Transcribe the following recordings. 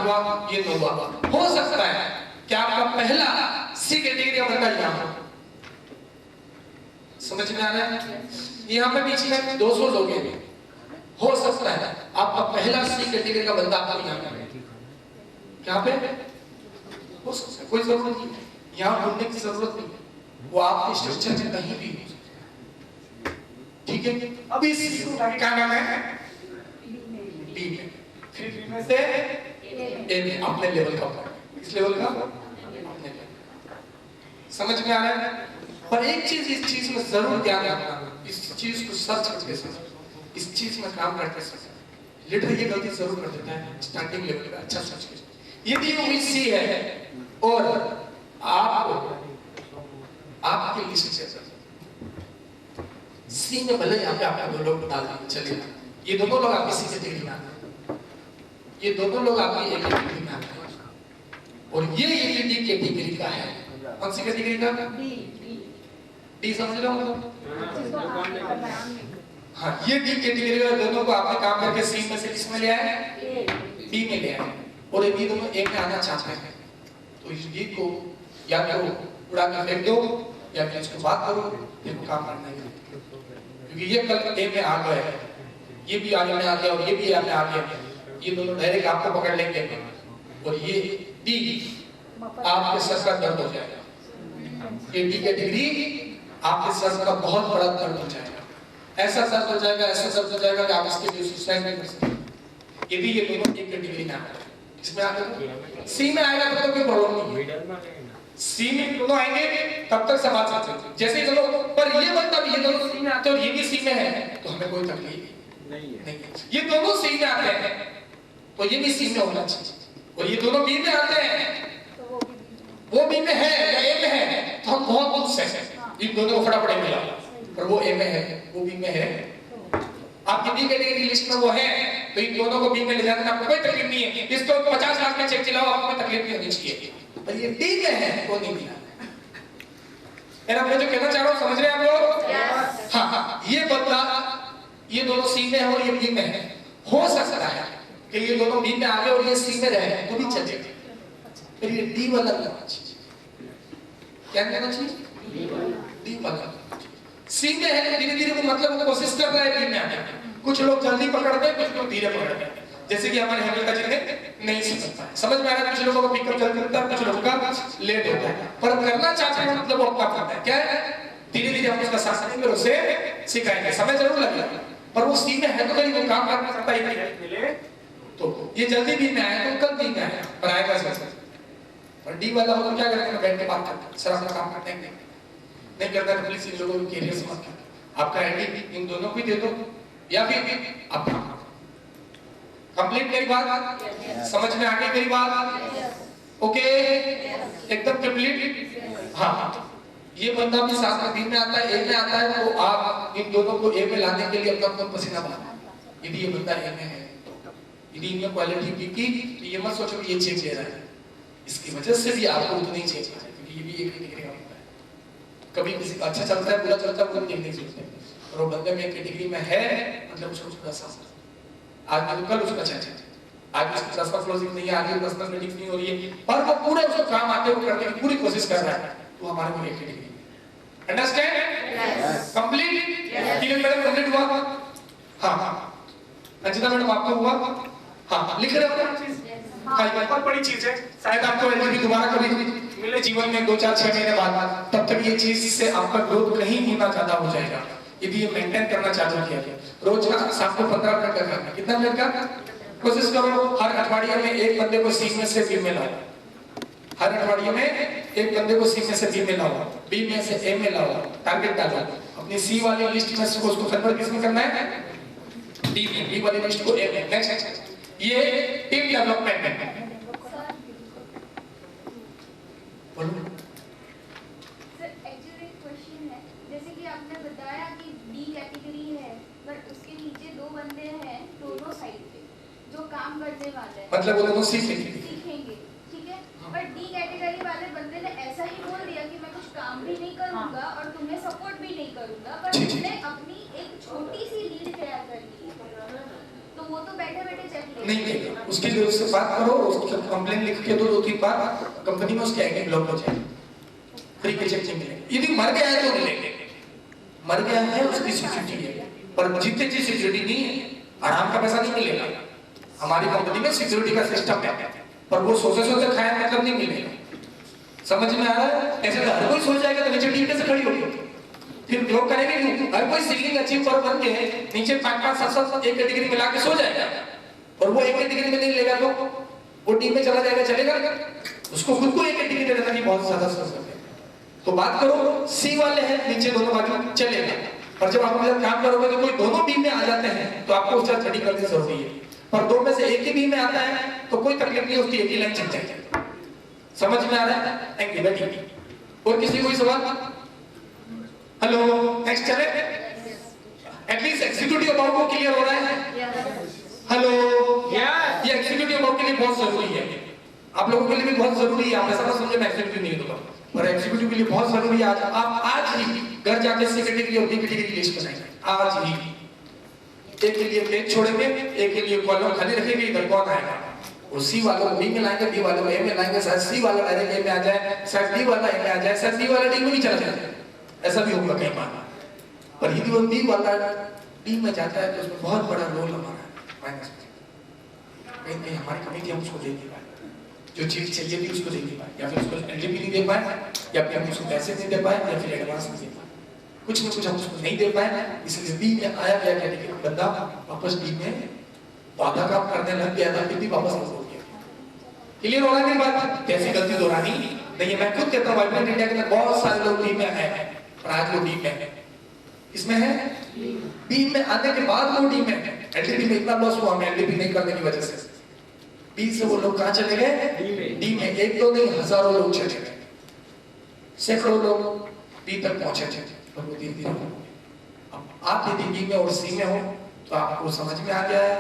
हुआ, ये 2 हुआ। हो सकता है कि आपका पहला सी कैटेगरी का बंदा यहाँ हो। समझ में आ रहा है? यहाँ पे बीच में 200 लोग हैं, हो सकता है आपका पहला सी कैटेगरी का बंदा आपको यहाँ पे क्या पे हो सकता है, कोई जरूरत नहीं, यहाँ ढूंढने की जरूरत नहीं, वो आपके स्ट्रक्चर में कहीं भी हो सकता है। ठीक है, अब इस क्या नाम है? डी में, फिर डी में से ए में, अपने लेवल का, किस लेवल का? अपने लेवल। समझ में आ रहा है? पर एक चीज इस चीज में जरूर ध्यान रखना, इस चीज को सर्च करके इस चीज में काम करते समय लीडर ये गलती जरूर कर देता है, स्टार्टिंग लेवल का अच्छा सर्च कर। यदि वो सी है और आपके लिस्ट से सी में भले यहाँ पे आपको 2 लोग डाल दिए चलेगा, ये दोनों लोग आपकी सी कैटेगरी में आते हैं, ये दोनों लोग आपकी ए कैटेगरी में आते हैं, और ये डी कैटेगरी का है। कौन सी कैटेगरी का? डी समझ रहे हो? हाँ, ये डी कैटेगरी का दोनों को आपने काम करके सी में से किस में ले आए? डी में ले आए, और ये दोनों ए में आना चाहते हैं, तो इस डी को या तो उड़ा के फेंक दो या फिर इसको बात करो, देखो काम करना है, क्योंकि ये कल ए में आ गए, ये भी आगे में आ गया और ये भी आगे आ गया, ये दोनों डायरेक्ट आपको पकड़ लेंगे और ये डी आपके सर का दर्द हो जाएगा, ये डी कैटेगरी आपके सर का बहुत बड़ा दर्द हो जाएगा, ऐसा दर्द हो जाएगा, ऐसा दर्द हो जाएगा कि आप इसके लिए सुसाइड नहीं कर सकते। यदि ये दोनों एक कैटेगरी में आ गए, इसमें आ गए, सी में आएगा तो कोई प्रॉब्लम नहीं है, सी में दोनों आएंगे तब तक समाज सकते हैं, जैसे ही दोनों, पर ये मतलब ये दोनों सी में आते हैं और ये भी सी में है तो हमें कोई तकलीफ नहीं है, ये दोनों सी में आते हैं तो ये भी सी में होना चाहिए, और ये दोनों बी में आते हैं, वो बी में है या ए में है तो हम बहुत खुश हैं, इन दोनों को फटाफट ए में लाओ, पर वो ए में है, वो बी में है, आपकी बी कैटेगरी लिस्ट में वो है, तो इन दोनों को बी में ले जाने में आपको कोई तकलीफ नहीं है, इसको 50 लाख में चेक चलाओ, आपको कोई तकलीफ नहीं होनी चाहिए, पर ये डी में है वो नहीं मिला। मैं जो कहना चाह रहा हूँ समझ रहे हैं आप लोग? हाँ, ये बंदा ये दोनों सी में है और ये बी में है, हो सकता है कि ये दोनों बी में आ गए और ये सी में रहे तो भी चलेगा, फिर ये डी वाला करना चाहिए, क्या कहना चाहिए? डी वाला। सी में है धीरे धीरे वो मतलब वो कोशिश कर रहा है डी में आने की, कुछ लोग जल्दी पकड़ते हैं, कुछ लोग धीरे पकड़ते हैं, जैसे कि हमारे हेमंत जी ने नहीं समझ पाया, समझ में आ रहा है, कुछ लोगों को पिकअप जल्दी होता है, कुछ लोगों का लेट होता है, पर करना चाहते हैं मतलब वो अपना करना है, क्या है? धीरे धीरे हम उसका साथ देंगे, उसे सिखाएंगे, समय जरूर लगेगा, पर वो सी में है तो कहीं वो काम करना चाहता है, तो ये जल्दी भी में आया तो कल भी में आया, पर आएगा समझ। और डी वाला हो तो क्या करेंगे? बैठ के बात करते हैं, सर अपना काम करते हैं, नहीं करता तो प्लीज इन लोगों को कैरियर समझ के आपका आईडी इन दोनों को दे दो, या फिर आप कंप्लीट मेरी बात समझ में आ गई मेरी बात? ओके, एकदम कंप्लीट। हाँ, ये बंदा भी साथ में बी में आता है, ए में आता है, तो आप इन दोनों को ए में लाने के लिए अपना खून पसीना बहाना, यदि ये बंदा ए में है, यदि इनमें क्वालिटी बी की, तो ये मत सोचो कि ये चेक ले रहा है, इसकी वजह से भी आपको उतना ही चेक है, क्योंकि ये भी एक कैटेगरी का होता है, कभी किसी का अच्छा चलता है, बुरा चलता है, वो नहीं सोचते, और वो बंदे में एक कैटेगरी में है मतलब उसको थोड़ा सा आज तो कल उसका अच्छा, आज उसकी ट्रांसफर क्लोजिंग नहीं है, आगे पर्सनल मीटिंग नहीं हो रही है, पर वो पूरे उसको काम आते हुए करने की पूरी कोशिश कर रहा है, तो हमारे को एक category, understand? Complete? Clear madam? Complete हुआ? हाँ, रंजिता मैडम आपको हुआ? हाँ, लिख रहे हो ना चीज? हाँ, ये बहुत बड़ी चीज है, शायद आपको एलजीबी दोबारा कभी मिले जीवन में 2-4-6 महीने बाद, तब तक ये चीज से आपका ग्रोथ कहीं गुना ज्यादा हो जाएगा, यदि ये मेंटेन करना चालू किया गया। रोज का शाम को 15 मिनट का करना, कितना मिनट का? कोशिश करो हर अठवाडिये में एक बंदे को सी में से बी में लाओ, हर अठवाडिये में एक बंदे को सी में से बी में लाओ, बी में से ए में लाओ, टारगेट डालो, अपनी सी वाली लिस्ट में से उसको कन्वर्ट किसमें करना है? डी में, बी वाली लिस्ट को ए में। नेक्स्ट, ये टीम डेवलपमेंट है। बोलो सर, एक्चुअली क्वेश्चन है, जैसे कि आपने बताया कि डी कैटेगरी है, पर उसके नीचे 2 बंदे हैं दोनों साइड पे जो काम करने वाले हैं, मतलब वो दोनों सीखेंगे, ठीक है, पर डी कैटेगरी वाले बंदे ने ऐसा ही बोल दिया कि मैं कुछ काम भी नहीं करूंगा और तुम्हें सपोर्ट भी नहीं करूंगा, पर उसने अपनी एक छोटी सी लीड तैयार कर ली, तो वो तो बैठे बैठे चेक ले नहीं देगा, उसके लिए उससे बात करो, उसकी कंप्लेन लिख के दो 2-3 बार, कंपनी में उसके आईडी ब्लॉक हो जाए, फ्री के चेक नहीं मिलेंगे। यदि मर गया है तो मिलेंगे, मर गया है उसकी सिक्योरिटी है, पर जीते जी सिक्योरिटी नहीं है, आराम का पैसा नहीं मिलेगा। हमारी कंपनी में सिक्योरिटी का सिस्टम है, पर वो सोचे खाया मतलब नहीं मिलेगा। समझ में आ रहा है? ऐसे तो हर कोई सोच जाएगा तो नीचे टीम कैसे खड़ी होगी, फिर लोग करेंगे क्यों? हर कोई सिंगिंग अचीव पर बन के नीचे 5-5, 7-7 एक कैटेगरी मिला के सो जाएगा, और वो एक कैटेगरी में नहीं लेगा तो वो टीम में चला जाएगा, चलेगा? उसको खुद को एक कैटेगरी देना कि बहुत ज्यादा सोच सकते हैं। तो बात करो सी वाले हैं नीचे दोनों बाजू चलेगा, और जब आप मेरे काम करोगे तो कोई दोनों टीम में आ जाते हैं तो आपको उसका स्टडी करनी जरूरी है। पर दो में से एक ही टीम में आता है तो कोई तकलीफ नहीं, उसकी एक ही लाइन चल जाएगी। समझ में आ रहा है? थैंक यू, बैठिए। और किसी कोई सवाल? हेलो, नेक्स्ट चले। एटलीस्ट एग्जीक्यूटिव अबाउट को क्लियर हो रहा है? हेलो, ये एग्जीक्यूटिव अबाउट के लिए बहुत जरूरी है, आप लोगों के लिए भी बहुत जरूरी है। आप ऐसा ना समझे मैं एग्जीक्यूटिव नहीं दूंगा, पर एग्जीक्यूटिव के लिए बहुत जरूरी है। आप आज ही घर जाके सी कैटेगरी और डी कैटेगरी की लिस्ट बनाएंगे आज ही। एक के लिए पेज छोड़ेंगे, एक के लिए कॉलम खाली रखेंगे, इधर कौन आएगा? वो सी वालों को बी में लाएंगे, डी वालों को ए में लाएंगे, शायद सी वाला डायरेक्ट ए में आ जाए, शायद डी वाला ए में आ जाए, शायद डी वाला डी में भी चला जाए, ऐसा भी होगा कई बार। पर यदि वो बी वाला डी में जाता है तो उसमें बहुत बड़ा रोल हमारा माइनस में, कहीं हमारी कमी थी, हम उसको दे नहीं पाए, जो चीज चाहिए थी उसको दे नहीं पाए, या फिर उसको एलजीबी नहीं दे पाए, या फिर हम उसको पैसे नहीं दे पाए, या फिर एडवांस नहीं दे पाए, कुछ न कुछ हम उसको नहीं दे पाए। इसलिए बी में आया गया कैटेगरी बंदा वापस डी में आधा काम करने लग गया था, फिर भी वापस हो गया। क्लियर हो रहा है मेरी बात? कैसी गलती दोहरानी नहीं है। मैं खुद कहता हूँ वाइब्रेंट इंडिया के अंदर बहुत सारे लोग बी में आए हैं, पर आज वो डी में है, इसमें है बी में आने के बाद वो डी में है। एलडीबी में इतना लॉस हुआ हमें एलडीबी नहीं करने की वजह से, बी से वो लोग कहां चले गए? डी में। एक दो नहीं, हजारों लोग चले गए, सैकड़ों लोग बी तक पहुंचे थे, और वो धीरे-धीरे अब आप यदि बी में और सी में हो तो आपको समझ में आ गया है,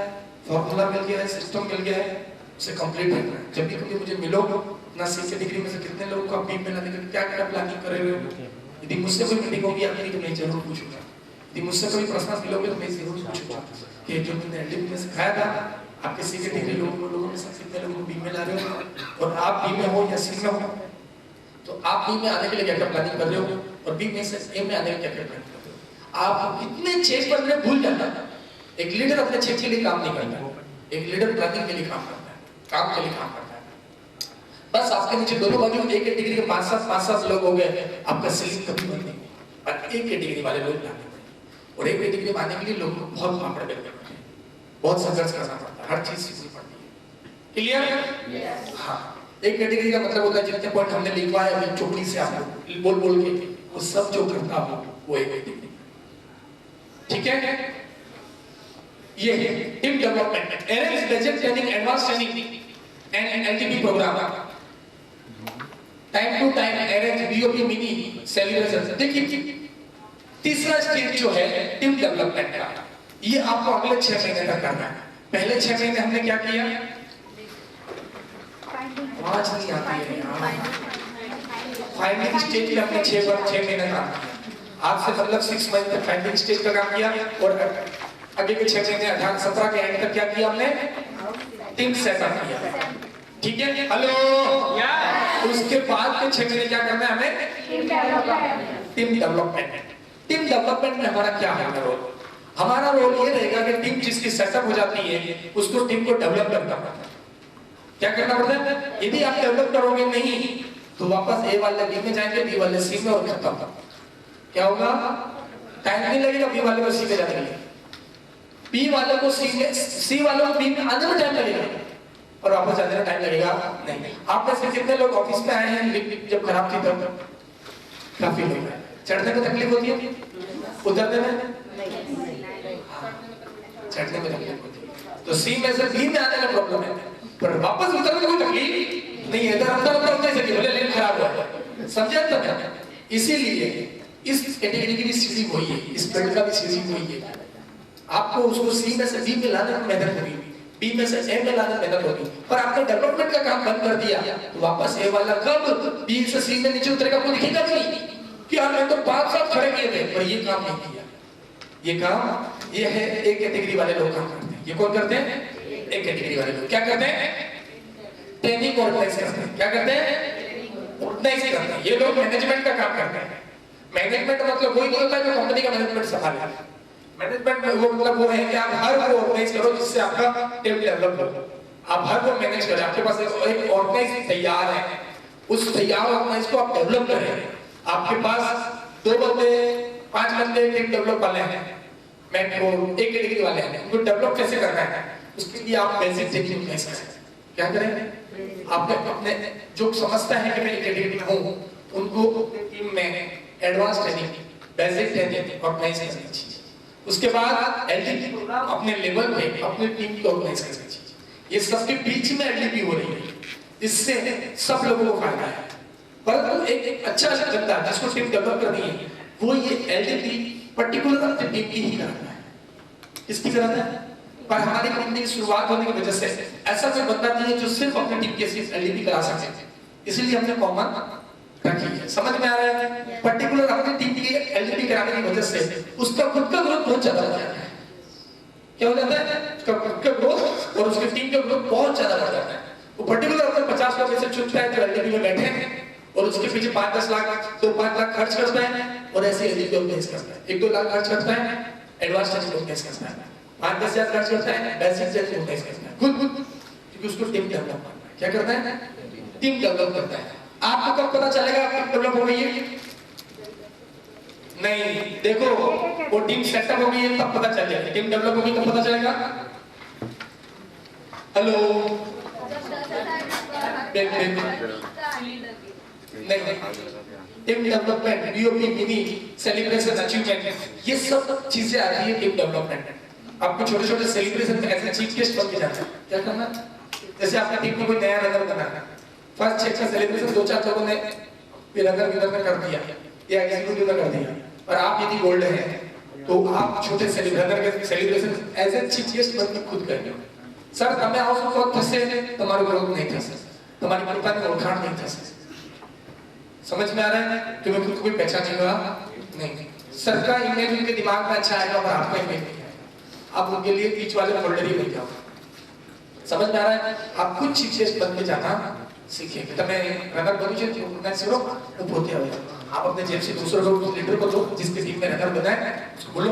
फॉर्मूला मिल गया है, सिस्टम मिल गया है, उसे कंप्लीट करना है। जब भी कभी मुझे मिलो ना, सी के डिग्री में से कितने लोगों को आप बी में लाने के लिए क्या क्या प्लानिंग कर रहे हो? यदि मुझसे कोई मीटिंग होगी आपकी तो मैं जरूर पूछूंगा, यदि मुझसे कोई प्रश्न मिलोगे तो मैं जरूर पूछूंगा कि जो मैंने एलडीबी में सिखाया था आपके सी के डिग्री लोगों में से कितने लोगों को बी में ला रहे हो, और आप बी में हो या सी में हो तो आप बी में आने के लिए क्या क्या प्लानिंग कर रहे हो, और बी में से ए में आने के लिए क्या क्या प्लानिंग कर रहे हो। आप कितने चेक पर मैं भूल जाता है। एक लीडर अपने चेक के लिए काम नहीं करता, एक लीडर प्लानिंग के लिए काम करता है, काम के लिए काम करता है। बस आपके नीचे दोनों बाजू एक कैटेगरी के 5-7 लोग हो गए, आपका सीलिंग कभी बंद नहीं होगी। और एक कैटेगरी वाले लोग लाने पड़े, और एक कैटेगरी में आने के लिए लोगों को बहुत पापड़ बेलने पड़ते हैं, बहुत संघर्ष करना पड़ता है, हर चीज सीखनी पड़ती है। क्लियर? हाँ, एक कैटेगरी का मतलब होता है जितने पॉइंट हमने लिखवाए हैं चोपड़ी से आपको बोल बोल के, वो सब जो करता हो वो एक कैटेगरी। ठीक है? ये है team development, arrange budget planning, advance training and LTP program, time to time arrange BOP mini celebration. देखिए तीसरा स्टेज जो है टीम डेवलपमेंट का, ये आपको अगले 6 महीने तक करना है। पहले 6 महीने हमने क्या किया? आज नहीं आती है यार, फाइंडिंग स्टेज पे हमने 6 महीने काम किया। आज से मतलब 6 मंथ तक फाइंडिंग स्टेज का काम किया, और आगे के 6 महीने 18-17 के एंड तक क्या किया हमने? टीम सेटअप किया। ठीक है? हेलो, उसके बाद के 6 महीने क्या करना है हमें? Team development. टीम डेवलपमेंट में हमारा क्या है रोल? हमारा रोल ये रहेगा कि टीम जिसकी सेटअप हो जाती है उसको टीम को डेवलप करना पड़ता है। क्या करना पड़ता है? यदि आप डेवलप करोगे नहीं तो वापस ए वाले बी में जाएंगे, बी वाले सी में, और खत्म। क्या होगा? टाइम नहीं लगेगा बी वाले को सी में जाने के लिए, बी वाले को सी में, सी वाले को बी में आने में टाइम लगेगा, और वापस जाने में टाइम लगेगा नहीं। आप में से कितने लोग ऑफिस में आए हैं लिफ्ट जब खराब थी तब? काफी लोग हैं। चढ़ने में तकलीफ होती है, उतरने में चढ़ने में तकलीफ होती है। तो सी में से बी में आने में प्रॉब्लम है, पर वापस उतरने में कोई तकलीफ नहीं है। इधर अंदर उतर सकती, भले लिफ्ट खराब हुआ है, समझे तब? इसीलिए इस कैटेगरी की भी सीढ़ी वही है, इस फील्ड का भी सीढ़ी वही है। आपको उसको सी में से बी में लाने में मेहनत होगी, बी में से ए में लाने में मेहनत होगी, पर आपने डेवलपमेंट का काम बंद कर दिया तो वापस ए वाला कब बी से सी में नीचे उतरेगा कोई दिखेगा नहीं कि यार मैं तो 5 साल खड़े किए थे, पर ये काम नहीं किया। ये काम ये है एक कैटेगरी वाले लोग काम करते हैं। ये कौन करते हैं? एक कैटेगरी वाले लोग क्या करते हैं, ट्रेनिंग ऑर्गेनाइज करते हैं। क्या करते हैं, ऑर्गेनाइज करते हैं। ये लोग मैनेजमेंट का काम करते हैं। मैनेजमेंट मतलब वही होता है जो कंपनी का मैनेजमेंट संभाले। मैनेजमेंट वो मतलब वो है कि आप हर वो ऑर्गेनाइज करो जिससे आपका टीम डेवलप हो, आप हर वो मैनेज करें। आपके पास एक ऑर्गेनाइज तैयार है, उस तैयार ऑर्गेनाइज को आप डेवलप करें। आपके पास 2 बंदे 5 बंदे टीम डेवलप वाले हैं, मेंटोर एक कैटेगरी वाले हैं, उनको डेवलप कैसे करना है उसके लिए आप बेसिक टेक्निक कैसे करें। क्या करें, आप अपने जो समझता है कि मैं कैटेगरी में हूं उनको टीम में advance training, basic training organize करनी चाहिए। उसके बाद एलडीपी प्रोग्राम अपने लेवल पे अपनी टीम को ऑर्गेनाइज करनी चाहिए। ये सबके बीच में एलडीपी हो रही है, इससे सब लोगों को फायदा है। परंतु एक अच्छा बंदा जिसको टीम डेवलप करनी है वो ये एलडीपी पर्टिकुलर अपनी टीम की ही कराता है। किसकी कराता है? पर हमारी कंपनी की शुरुआत होने की वजह से ऐसा कोई बंदा नहीं है जो सिर्फ अपनी टीम के सिर्फ एलडीपी करा सके, इसलिए हमने कॉमन रखी है। समझ में आ रहा है? पर्टिकुलर अपनी टीम की एलडीपी कराने की वजह से उसका खुद का ग्रोथ बहुत ज्यादा हो जाता है। क्या हो जाता है? उसका खुद का ग्रोथ और उसकी टीम का ग्रोथ बहुत ज्यादा बढ़ जाता है। वो पर्टिकुलर अपने 50 लोग ऐसे चुनता है जो एलडीपी में बैठे हैं और उसके पीछे 5-10 लाख 2-5 लाख खर्च करता है और ऐसे एलडीपी ऑर्गेनाइज करता है। 1-2 लाख खर्च करता है एडवांस ट्रेनिंग ऑर्गेनाइज करता है, 5-10 हजार खर्च करता है बेसिक ट्रेनिंग ऑर्गेनाइज करता है खुद, क्योंकि उसको टीम डेवलप करना है। क्या करना है? टीम डेवलप करता है। आपको कब पता चलेगा टीम डेवलप हो गई है? नहीं, देखो वो टीम सेटअप हो गई है तब पता चल जाएगा। टीम डेवलप होगी तब पता चलेगा। हेलो नहीं, team development, BOP, mini, celebration, achievement, ये सब चीजें आती है टीम डेवलपमेंट। आपको छोटे छोटे सेलिब्रेशन में ऐसे चीफ गेस्ट बन के जाना है। क्या करना? जैसे आपकी टीम में कोई नया रनर बना है, फर्स्ट 6 सेलिब्रेशन 2-4 लोगों ने रनर विनर में कर दिया या एग्जीक्यूटिव में कर दिया, और आप यदि गोल्ड है तो आप छोटे celebration as a chief guest बन के खुद करेंगे। सर તમે આવશો તો થશે, તમારું ગ્રોથ નહીં થશે, તમારી પોતાની ઓળખાણ નહીં થશે। समझ में आ रहा है? तुम्हें खुद को भी पहचानेगा नहीं। सबका इमेज उनके दिमाग में अच्छा आएगा और आपका इमेज नहीं आएगा। आप उनके लिए बीच वाले फोल्डर ही बन जाओ। समझ में आ रहा है? आप कुछ चीजें बन के जाना सीखिए। તમે રનર બની છે તો ના સિરો તો પોતે આવે। आप अपने जेब से दूसरे लोग लीडर को दो जिसके टीम में रनर बनाए, उसको बोलो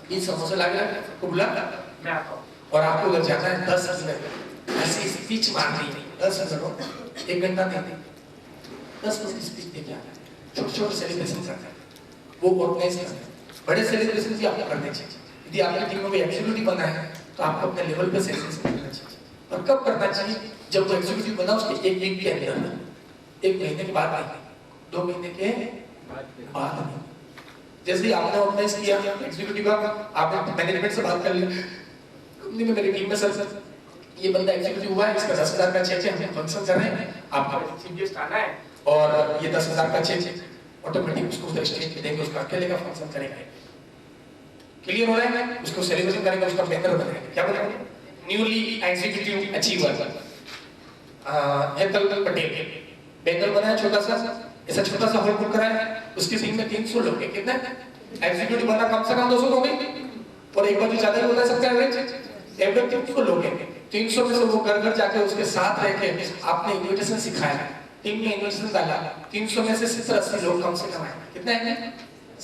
20 समोसे ला गया तो बोला मैं आता हूं, और आपको अगर जाना है 10 मिनट ऐसी स्पीच मारनी है, 10 मिनट 1 घंटा नहीं, 10 मिनट की स्पीच देके आना है। छोटे-छोटे सेलिब्रेशन करना है, वो ऑर्गेनाइज करना है। बड़े सेलिब्रेशन भी आपको करने चाहिए। यदि आपकी टीम में कोई एग्जीक्यूटिव बना है तो आपको अपने लेवल पे सेलिब्रेशन करना चाहिए। और कब करना चाहिए? जब वो एग्जीक्यूटिव बना उसके 1 वीक के अंदर, 1 महीने के बाद नहीं, 2 महीने के बाद नहीं। जैसे आपने ऑर्गेनाइज किया एग्जीक्यूटिव का, आपने मैनेजमेंट से बात कर ली, कंपनी में मेरी टीम में सर ये बंदा एग्जीक्यूटिव हुआ है, इसका 10,000 का चेक है, हम फंक्शन कर रहे हैं, आपका चीफ गेस्ट आना है और ये 10,000 का चेक ऑटोमेटिक उसको उधर स्टेज पे देंगे, उसका अकेले का फंक्शन करेंगे। क्लियर हो रहा है? उसको सेलिब्रेशन करेंगे, उसका बैनर बनाएंगे। क्या बनाएंगे? Newly executive achiever Hetal Patel banner बनाया छोटा सा, ऐसा छोटा सा हॉल बुक कराया, उसकी टीम में 300 लोग हैं। कितने एग्जीक्यूटिव बना? कम से कम 200 लोग हैं, और एक बार जो ज्यादा होता है सबका एवरेज 300 लोग हैं। 300 में से वो घर घर जाके उसके साथ रह के आपने इन्विटेशन सिखाया, टीम में इन्विटेशन डाला, 300 में से 70-80 लोग कम से कम आए। कितने आएंगे?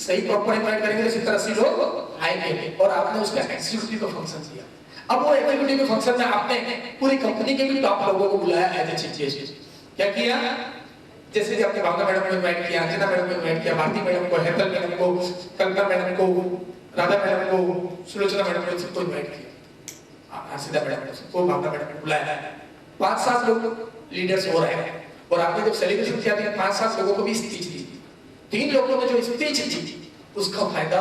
सही प्रॉपर इनवाइट करेंगे तो 70-80 लोग आएंगे, और आपने उसका एग्जीक्यूटिव का फंक्शन किया। अब वो एग्जीक्यूटिव के फंक्शन में आपने पूरी कंपनी के भी टॉप लोगों को बुलाया एज ए चीफ गेस्ट। क्या किया? जैसे कि आपने भावना मैडम को इनवाइट किया, अंजना मैडम को इनवाइट किया, भारती मैडम को, हेतल मैडम को, कल्पना मैडम को, राधा मैडम को, सुलोचना मैडम को, सबको इनवाइट किया, सीधा मैडम को, सबको भावना मैडम को बुलाया। 5-7 लोग लीडर्स हो रहे हैं, और आपने जब सेलिब्रेशन किया तो 5-7 लोगों को भी स्पीच दी। 3 लोगों ने जो स्पीच दी उसका फायदा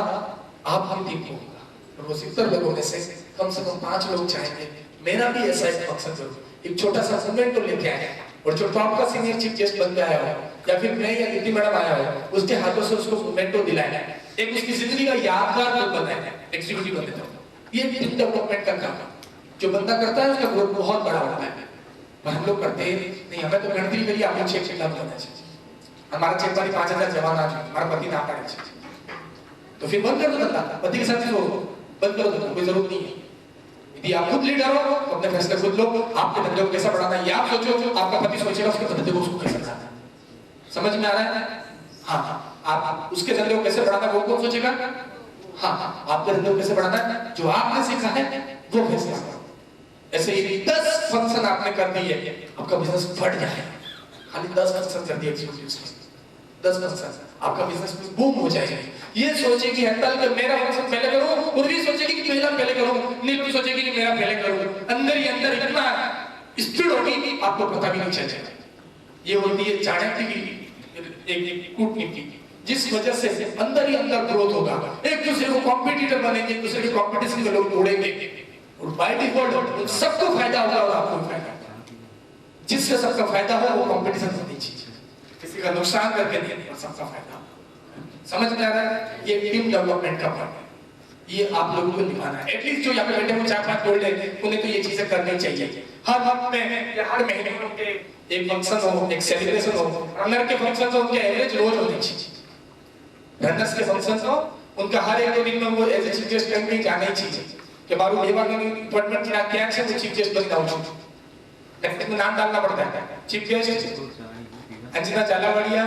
आपकी टीम को होगा, और वो 70 लोगों में से कम 5 लोग चाहेंगे मेरा भी ऐसा एक फंक्शन करो, एक छोटा सा मोमेंट तो लेके आए, और जो टॉप का सीनियर चीफ गेस्ट बन के आया हो या फिर मैं या दीदी मैडम आया हो, उसके हाथों से उसको मोमेंट तो दिलाया, एक उसकी जिंदगी का यादगार पल बनाया एग्जीक्यूटिव बनते तो। ये टीम डेवलपमेंट का काम जो बंदा करता है उसका ग्रोथ बहुत बड़ा होता है। पर हम लोग करते नहीं, हमें तो गणतरी करिए आपको चेक लाभ करना चाहिए, हमारा चेक वाली 5,000 जमा ना चाहिए, हमारा पति ना पाना चाहिए, तो फिर बंद कर दो धंधा, पति के साथ बंद करो धंधा, कोई जरूरत नहीं है। यदि आप खुद लीडर हो तो अपने फैसले खुद लो, आपके धंधे को कैसा बढ़ाना है ये आप सोचो, आपका पति सोचेगा उसके धंधे को उसको कैसे बढ़ाना है। समझ में आ रहा है? हाँ, आप उसके धंधे को कैसे बढ़ाना है वो कौन सोचेगा? हाँ, आपके धंधे को कैसे बढ़ाना है जो आपने सीखा है वो फैसला करो। ऐसे ही 10 फंक्शन आपने कर दिए, आपका बिजनेस बढ़ जाएगा। खाली 10 फंक्शन कर दिए, 10 फंक्शन, आपका बिजनेस बूम हो जाएगा। ये सोचेगी हटल कि मेरा फंक्शन पहले करूं, उर्वी सोचेगी कि पहला पहले करूं, नीलू सोचेगी कि मेरा पहले करूं। अंदर ही अंदर इतना स्पीड होगी आपको पता भी नहीं चलेगा। ये होती है चाणक्य की एक कूटनीति, जिस वजह से अंदर ही अंदर ग्रोथ होगा। एक दूसरे को कॉम्पिटिटर बनेंगे, एक दूसरे के कॉम्पिटिशन में लोग उड़ेंगे और बाय डिफॉल्ट सबको फायदा होगा और आपको भी फायदा होगा। जिससे सबका फायदा हो वो कंपटीशन होनी चाहिए, किसी का नुकसान करके नहीं और सबका फायदा। समझ में आ रहा है? ये टीम डेवलपमेंट का पार्ट है, ये आप लोगों को निभाना है। एटलीस्ट जो यहाँ पे बैठे हुए 4-5 गोल्ड है उन्हें तो ये चीजें करनी चाहिए। हर वक्त में या हर महीने में उनके एक फंक्शन हो, एक सेलिब्रेशन हो। रनर के फंक्शन हो उनके एवरेज रोज होने चाहिए। रनर्स के फंक्शन हो उनका हर एक दिन में वो एज ए चीफ गेस्ट कहीं जाना ही चाहिए कि मारू लेवा के डिपार्टमेंट की क्या है वो चीफ गेस्ट बन जाऊं। नेक्स्ट में नाम डालना पड़ता है। चीफ गेस्ट अंजना झालावाड़िया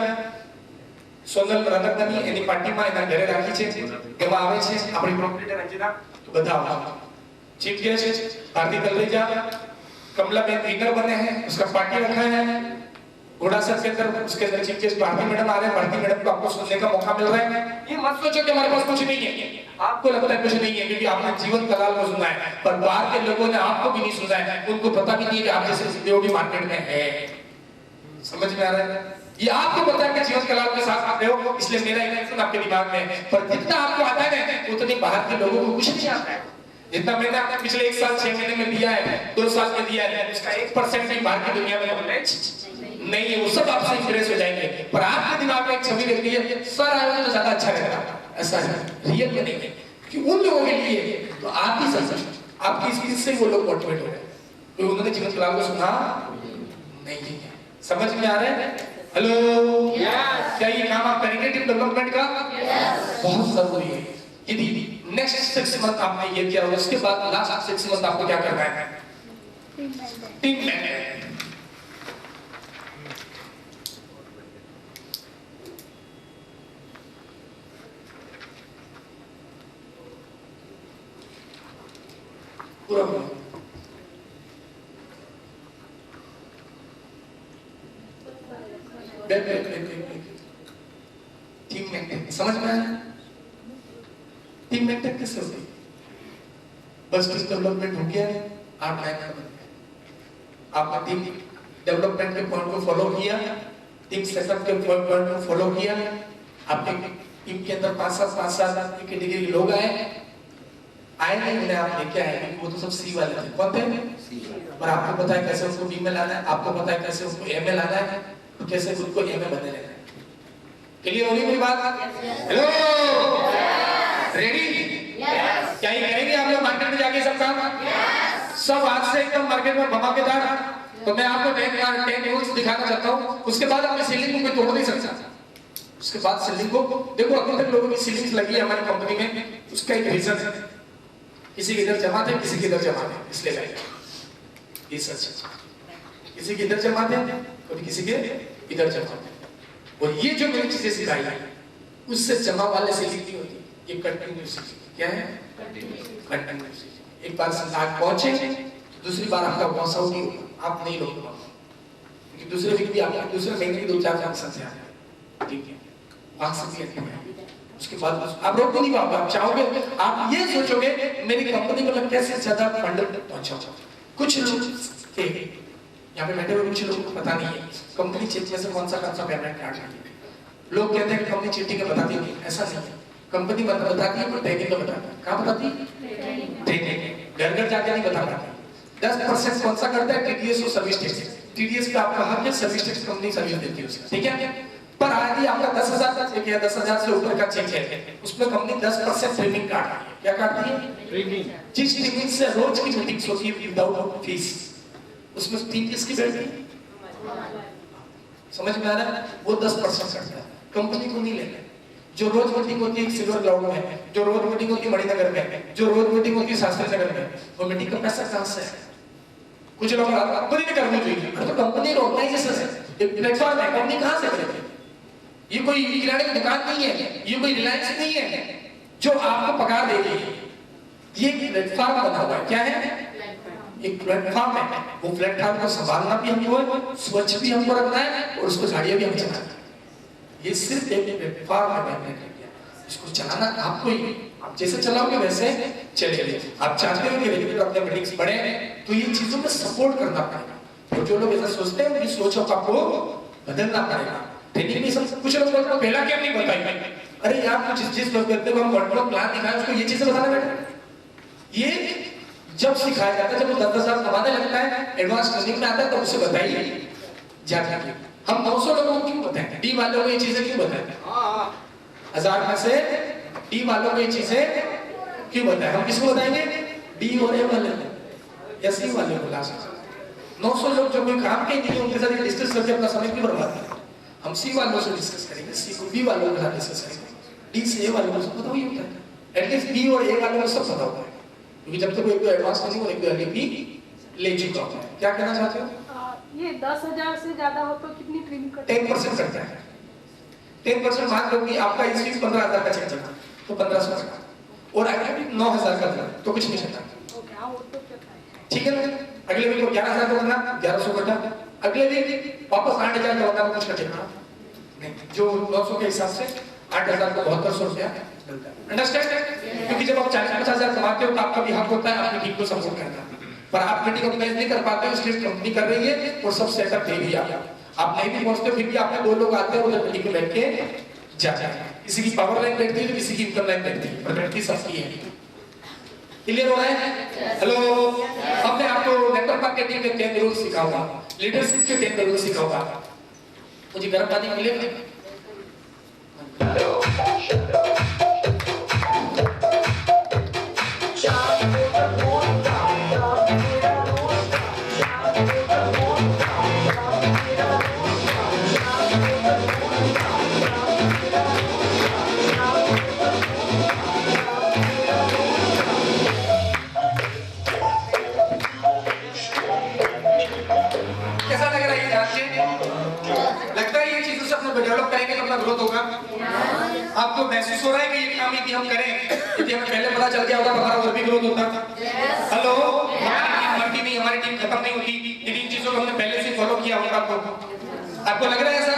સોનલ રનકની એની પાર્ટીમાં એના ઘરે રાખી છે, એમાં આવે છે આપણી પ્રોપરેટર અંજના, તો બધા આવો। Chief guest Bharti Talreja, Kamlaben winner बने हैं, उसका पार्टी रखा है। घोड़ा सर के अंदर उसके अंदर चीफ गेस्ट भारती मैडम आ रहे हैं। भारती मैडम को आपको सुनने का मौका मिल रहा है। ये मत सोचो कि हमारे पास कुछ नहीं है, आपको लगता है कुछ नहीं है क्योंकि आपने जीवन कलाल को सुना है, पर बाहर के लोगों ने आपको भी नहीं सुना है, उनको पता भी नहीं है कि आप जैसे सीधे मार्केट में है। समझ में आ रहा है? ये आपको पता है कि जीवन कला के साथ आप रहे हो, इसलिए मेरा इंटेंशन आपके दिमाग में है। पर जितना आपको आता है उतनी बाहर के लोगों को कुछ नहीं आता है। जितना मैंने आपने पिछले 1 साल 6 महीने में दिया है, 2 साल में दिया है, उसका 1% भी बाहर की दुनिया में नहीं है। वो सब आपसे इंप्रेस हो जाएंगे, पर आपके दिमाग में एक छवि रहती है सर आए तो ज्यादा अच्छा रहेगा। ऐसा है, रियल में नहीं है कि उन लोगों के लिए तो आप ही सच आपकी स्पीच से वो लोग मोटिवेट हो गए तो उन्होंने जीवन कला को सुना नहीं है। समझ में आ रहा है? हेलो, क्या ये काम आप करेंगे टीम डेवलपमेंट का? बहुत जरूरी है। यदि नेक्स्ट 6 मंथ आपने ये किया और उसके बाद लास्ट 6 मंथ आपको क्या करना है? Team management. पूरा टीम मेंटेन समझ में आया? टीम मेंटेन कैसे होती है? बस टीम डेवलपमेंट हो गया, आप मैनेजर बन गए। आपने टीम डेवलपमेंट के पॉइंट को फॉलो किया, टीम सेटअप के पॉइंट को फॉलो किया। आपके टीम के अंदर 5-7 की कैटेगरी लोग आए नहीं, उन्हें आप लेके आए क्योंकि वो तो सब सी वाले थे। कौन थे? पर आपको पता है कैसे उसको बी में लाना है, आपको पता है कैसे उसको ए में लाना है, कैसे खुद को ए में बदले लेना है। क्लियर होगी मेरी बात? Hello, ready? क्या ये करेंगे आप लोग मार्केट में जाके सब काम? सब आज से एकदम मार्केट में धमाकेदार। तो मैं आपको 10 रूल्स दिखाना चाहता हूँ। उसके बाद आपकी सीलिंग को कोई तोड़ नहीं सकता। उसके बाद सीलिंग को देखो, अभी तक लोगों की सीलिंग लगी है हमारी कंपनी में, उसका एक रीजन है। किसी के इधर जमा थे, किसी के इधर जमा थे, इसलिए लगे। ये सच है। किसी के इधर जमा थे, कभी किसी के इधर जमा थे। और ये जो मैंने चीजें सिखाई है उससे जमा वाले से लिखनी होती है। ये कंटिन्यूस क्या है? कंटिन्यूस। एक बार आप पहुंचे, दूसरी बार आपका पहुंचा होगी आप नहीं रोक पाओगे क्योंकि दूसरे व्यक्ति आपके दूसरे महीने की 2-4 फंक्शन से आते हैं। ठीक है, वहां से भी आते। उसके बाद आप रोक नहीं पाओगे। आप चाहोगे, आप ये सोचोगे मेरी कंपनी को कैसे ज्यादा फंड पहुंचाऊं। कुछ लोग थे यहाँ पे बैठे हुए, कुछ लोगों को पता नहीं है कंपनी चिट्ठी में से कौन सा पेमेंट कार्ड है। लोग कहते हैं कि कंपनी चिट्ठी का बताती नहीं, ऐसा नहीं है। कंपनी बताती है पर ट्रेनिंग का बताती है। कहाँ बताती है? ट्रेनिंग। घर घर जाके नहीं बता पाती। 10% कौन सा करता है? टीडीएस और सर्विस टैक्स। टीडीएस का आपका हक है, सर्विस टैक्स कंपनी सर्विस देती है उसका, ठीक है। पर यदि आपका 10,000 का चेक है, 10,000 से ऊपर का चेक है, उसमें कंपनी 10% ट्रेनिंग काटती है। क्या काटती है? ट्रेनिंग। जिस ट्रेनिंग से रोज की मीटिंग्स होती है विदाउट फीस, उसमें टीम किसकी बैठती है? समझ में आ रहा है? वो 10% करता है, कंपनी को नहीं लेना। जो रोज मीटिंग होती है सिल्वर क्लाउड में, जो रोज मीटिंग होती है मणिनगर में, जो रोज मीटिंग होती है शास्त्री नगर में, वो मीटिंग का पैसा कहां से है? कुछ लोग कंपनी में करनी चाहिए, तो कंपनी ऑर्गेनाइजेशन है, एक प्लेटफॉर्म है, कंपनी कहां से करेगी? ये कोई किराने की दुकान नहीं है, ये कोई रिलायंस नहीं है जो आपको पगार देगी। ये एक प्लेटफॉर्म बना हुआ है। क्या है? एक प्लेटफॉर्म है। वो प्लेटफॉर्म को संभालना भी हमको है, स्वच्छ भी हमको रखना है और उसको झाड़ियां भी हमें चलाना है। ये सिर्फ एक प्लेटफॉर्म है, इसको चलाना आपको ही, आप जैसे चलाओगे वैसे चलेंगे। आप चाहते हो कि रेगुलर अपने मीटिंग्स बढ़े, तो ये चीजों में सपोर्ट करना पड़ेगा। और जो लोग ऐसा सोचते हैं उनकी सोच को आपको बदलना पड़ेगा। ट्रेनिंग में सब कुछ लोग बोलते हैं पहला क्या नहीं बताई, अरे यार कुछ जिस लोग कहते हैं हम कंट्रोल प्लान दिखाएं उसको ये चीजें बताना बेटा। ये जब सिखाया जाता है, जब वो 10,000 कमाने लगता है, एडवांस ट्रेनिंग में आता है, तो उसे बताइए जाके हम 900 लोगों को क्यों बताएं, डी वालों को ये चीजें क्यों बताएं, 1000 में से डी वालों को ये चीजें क्यों बताएं? हम किसको बताएंगे? डी और ए वाले या सी वाले को। लास्ट 900 लोग जो कोई काम के नहीं उनके साथ डिस्कस करके अपना समय क्यों बर्बाद करें? हम सी वालों से डिस्कस करेंगे, सी को बी वालों के साथ डिस्कस करेंगे, डी से ए वालों को सब पता ही होता है, एटलीस्ट बी और ए वालों को सब पता होता है, क्योंकि जब तक कोई एडवांस नहीं हो कोई अर्ली भी ले चुका होता है। क्या कहना चाहते हो? ये 10,000 से ज्यादा हो तो कितनी ट्रेनिंग करते हैं? 10% करता है। 10% मान लो कि आपका इस फीस 15,000 का चेक चला तो 1500 का, और अगले 9,000 का था तो कुछ नहीं करता, ठीक है ना? अगले वीक को 11,000 का बंदा 1100 कटा, अगले वीक वापस 8,000 का बंदा कुछ कटेगा नहीं, जो 900 के हिसाब से 8,000 को 7200 रुपया मिलता है। अंडरस्टैंड? क्योंकि जब आप 40-50,000 कमाते हो तो आपका भी हक होता है अपनी टीम को सपोर्ट करना, पर आप मीटिंग ऑर्गेनाइज नहीं कर पाते हो, इसलिए कंपनी कर रही है और सब सेटअप दे दिया। आप नहीं भी पहुंचते फिर भी आपके 2 लोग आते हैं उधर मीटिंग में बैठ के जाते हैं, किसी की पावर लाइन बैठती है तो किसी की इनकम लाइन बैठती है, पर बैठती सबकी है। क्लियर हो रहा है? हेलो, हमने आपको नेटवर्क मार्केटिंग के 10 रूल सिखाऊंगा, लीडरशिप के 10 रूल सिखाऊंगा। मुझे गर्म पानी मिलेगा? डेवलप करेंगे तो अपना ग्रोथ होगा। आपको महसूस हो रहा है कि ये काम यदि हम करें, यदि हमें पहले पता चल गया होता तो हमारा और भी ग्रोथ होता? हेलो, हमारी टीम हमारी टीम खत्म नहीं होती यदि इन चीजों को हमने पहले से फॉलो किया होगा। आपको लग रहा है ऐसा?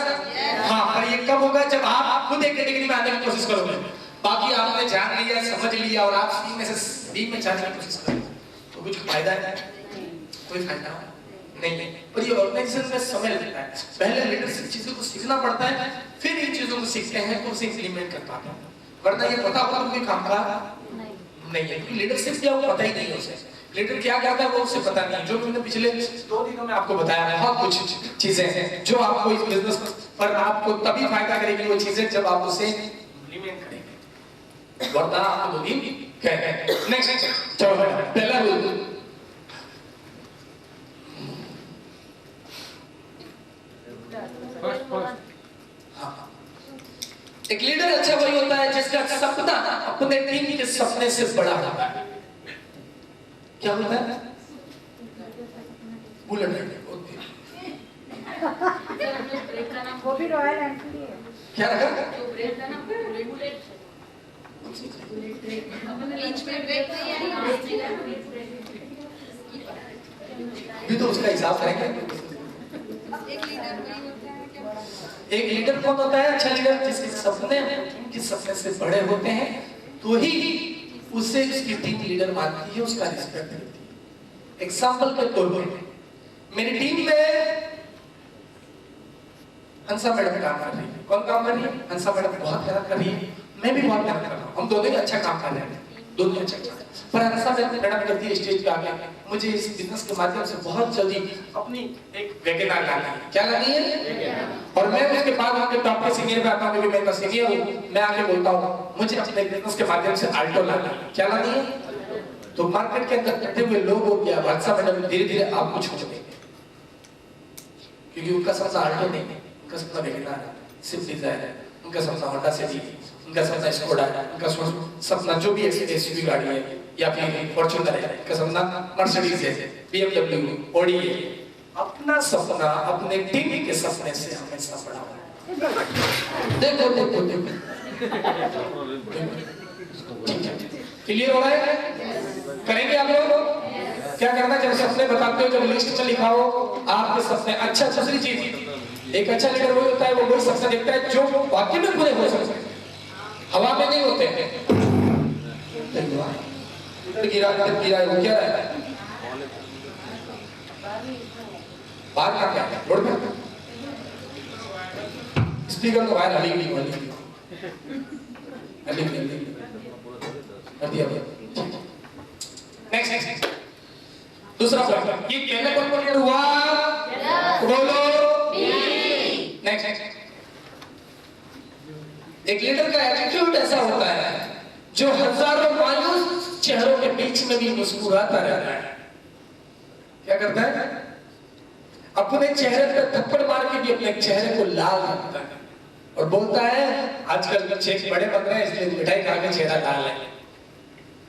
हाँ, पर ये कब होगा? जब आप खुद एक कैटेगरी में आने की कोशिश करोगे, बाकी आपने जान लिया, समझ लिया और आप सी में से डी में जाने की कोशिश करोगे तो कुछ फायदा है? कोई फायदा नहीं। पर ये ऑर्गेनाइजेशन में समय लगता है, पहले लीडरशिप चीजों को सीखना पड़ता है, फिर इन चीजों को सीखते हैं तो उसे इंप्लीमेंट कर पाते हैं, वरना ये पता होगा कोई काम का नहीं है, क्योंकि लीडरशिप क्या वो पता ही नहीं है उसे, लीडर क्या करता है वो उसे पता नहीं। जो मैंने पिछले 2 दिनों में आपको बताया बहुत कुछ चीजें हैं जो आपको इस बिजनेस पर आपको तभी फायदा करेगी वो चीजें जब आप उसे इंप्लीमेंट करेंगे, वरना आपको 2 दिन कहेंगे। नेक्स्ट चलो पहला रूल, एक लीडर अच्छा वही होता है जिसका सपना अपने टीम के सपने से बड़ा होता है। क्या होता है? बुलेट वो भी रॉयल एनफील्ड है। क्या रखा? भी तो उसका हिसाब करेंगे। एक लीडर कौन होता है? अच्छा लीडर जिसके सपने उनके सपने से बड़े होते हैं तो ही उसे उसकी टीम लीडर मानती है, उसका रिस्पेक्ट करती है। एग्जांपल के तौर पर मेरी टीम में हंसा मैडम काम कर रही है। कौन काम कर रही है? हंसा मैडम बहुत मेहनत कर रही है, मैं भी बहुत मेहनत कर रहा हूँ, हम दोनों ही अच्छा काम कर रहे हैं, दोनों अच्छा कर रहे हैं। पर हंसा मैडम करती है स्टेज पे आके मुझे इस बिजनेस के माध्यम से बहुत जल्दी अपनी एक वैगनआर लानी है। क्या लानी है? और मैं उसके बाद उनके टॉप के सीनियर पे आता हूँ, क्योंकि मैं सीनियर हूँ, मैं आके बोलता हूँ मुझे अपने बिजनेस के माध्यम से आल्टो लानी है। क्या लानी है? तो मार्केट के अंदर बैठे हुए लोग हो गया हंसा मैडम धीरे धीरे आपको छोड़ देंगे, क्योंकि उनका सपना आल्टो नहीं है, उनका सपना वैगनआर है, स्विफ्ट डिजायर है, उनका सपना होंडा सिटी, उनका सपना स्कोडा है, उनका सपना जो भी एसयूवी गाड़ी है या फिर फॉर्च्यूनर है, उनका सपना मर्सिडीज है, BMW, ऑडी है। अपना सपना अपने टीम के सपने से हमेशा बड़ा हो। देखो देखो देखो, ठीक है, क्लियर हो रहा है? करेंगे आप लोग? क्या करना है? जब सपने बताते हो, जब लिस्ट में लिखा हो आपके सपने। अच्छा, दूसरी चीज, एक अच्छा लीडर वो होता है, वो वही सपना देखता है जो वाकई में पूरे हो सकते हैं, हवा में नहीं होते हैं। गिरा गिरा वो क्या है? बाहर का क्या है? रोड पे स्पीकर तो बाहर हली नहीं वाली नेक्स्ट दूसरा पॉइंट, ये पहले कौन कौन हुआ? बोलो। नेक्स्ट, एक लीडर का एटीट्यूड ऐसा होता है जो हजारों मायूस चेहरों के बीच में भी मुस्कुराता रहता है। क्या करता है? अपने चेहरे पर थप्पड़ मार के भी अपने चेहरे को लाल रखता है और बोलता है आजकल चेक बड़े बन रहे हैं इसलिए मिठाई खा के चेहरा लाल है।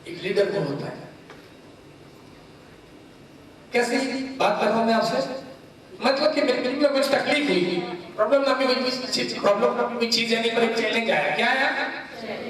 एक लीडर को होता है। कैसी बात कर रहा हूं मैं आपसे? मतलब कि मेरे में कुछ तकलीफ हुई, प्रॉब्लम ना भी कोई चीज है नहीं, पर एक चैलेंज आया। क्या आया?